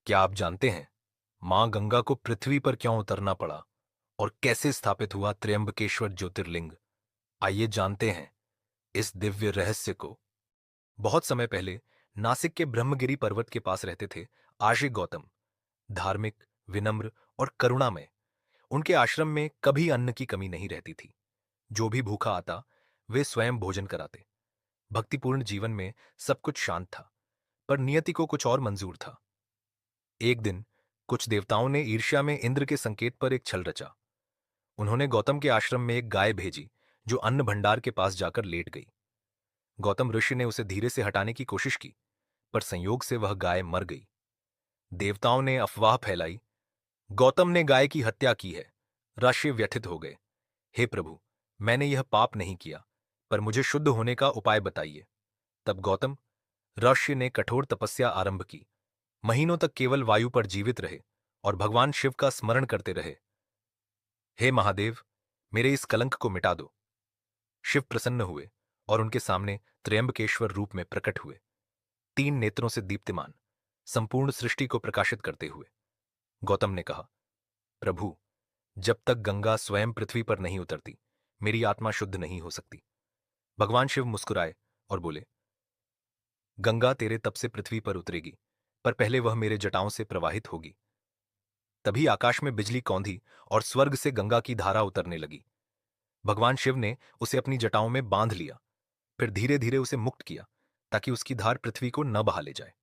क्या आप जानते हैं मां गंगा को पृथ्वी पर क्यों उतरना पड़ा और कैसे स्थापित हुआ त्र्यंबकेश्वर ज्योतिर्लिंग? आइए जानते हैं इस दिव्य रहस्य को। बहुत समय पहले नासिक के ब्रह्मगिरी पर्वत के पास रहते थे आर्षि गौतम। धार्मिक, विनम्र और करुणामय। उनके आश्रम में कभी अन्न की कमी नहीं रहती थी। जो भी भूखा आता वे स्वयं भोजन कराते। भक्तिपूर्ण जीवन में सब कुछ शांत था, पर नियति को कुछ और मंजूर था। एक दिन कुछ देवताओं ने ईर्ष्या में इंद्र के संकेत पर एक छल रचा। उन्होंने गौतम के आश्रम में एक गाय भेजी जो अन्न भंडार के पास जाकर लेट गई। गौतम ऋषि ने उसे धीरे से हटाने की कोशिश की, पर संयोग से वह गाय मर गई। देवताओं ने अफवाह फैलाई, गौतम ने गाय की हत्या की है। ऋषि व्यथित हो गए। हे प्रभु, मैंने यह पाप नहीं किया, पर मुझे शुद्ध होने का उपाय बताइए। तब गौतम ऋषि ने कठोर तपस्या आरंभ की। महीनों तक केवल वायु पर जीवित रहे और भगवान शिव का स्मरण करते रहे। हे महादेव, मेरे इस कलंक को मिटा दो। शिव प्रसन्न हुए और उनके सामने त्र्यंबकेश्वर रूप में प्रकट हुए, 3 नेत्रों से दीप्तिमान, संपूर्ण सृष्टि को प्रकाशित करते हुए। गौतम ने कहा, प्रभु, जब तक गंगा स्वयं पृथ्वी पर नहीं उतरती मेरी आत्मा शुद्ध नहीं हो सकती। भगवान शिव मुस्कुराए और बोले, गंगा तेरे तप से पृथ्वी पर उतरेगी, पर पहले वह मेरे जटाओं से प्रवाहित होगी। तभी आकाश में बिजली कौंधी और स्वर्ग से गंगा की धारा उतरने लगी। भगवान शिव ने उसे अपनी जटाओं में बांध लिया, फिर धीरे धीरे उसे मुक्त किया ताकि उसकी धार पृथ्वी को न बहा ले जाए।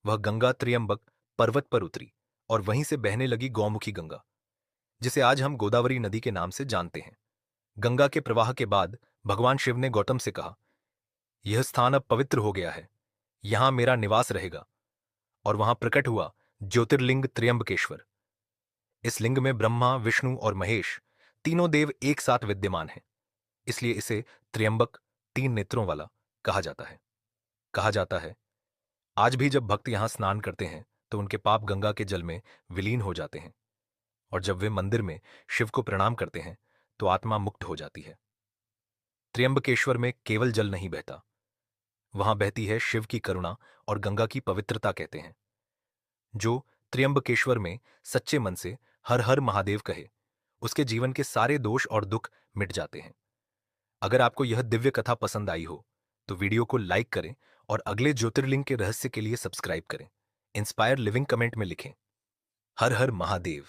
वह गंगा त्रियंबक पर्वत पर उतरी और वहीं से बहने लगी गौमुखी गंगा, जिसे आज हम गोदावरी नदी के नाम से जानते हैं। गंगा के प्रवाह के बाद भगवान शिव ने गौतम से कहा, यह स्थान अब पवित्र हो गया है, यहां मेरा निवास रहेगा। और वहां प्रकट हुआ ज्योतिर्लिंग त्र्यंबकेश्वर। इस लिंग में ब्रह्मा, विष्णु और महेश, तीनों देव एक साथ विद्यमान हैं। इसलिए इसे त्र्यंबक, 3 नेत्रों वाला कहा जाता है। कहा जाता है आज भी जब भक्त यहां स्नान करते हैं तो उनके पाप गंगा के जल में विलीन हो जाते हैं, और जब वे मंदिर में शिव को प्रणाम करते हैं तो आत्मा मुक्त हो जाती है। त्र्यंबकेश्वर में केवल जल नहीं बहता, वहां बहती है शिव की करुणा और गंगा की पवित्रता, कहते हैं। जो त्र्यंबकेश्वर में सच्चे मन से हर हर महादेव कहे, उसके जीवन के सारे दोष और दुख मिट जाते हैं। अगर आपको यह दिव्य कथा पसंद आई हो तो वीडियो को लाइक करें और अगले ज्योतिर्लिंग के रहस्य के लिए सब्सक्राइब करें। इंस्पायर लिविंग कमेंट में लिखें, हर हर महादेव।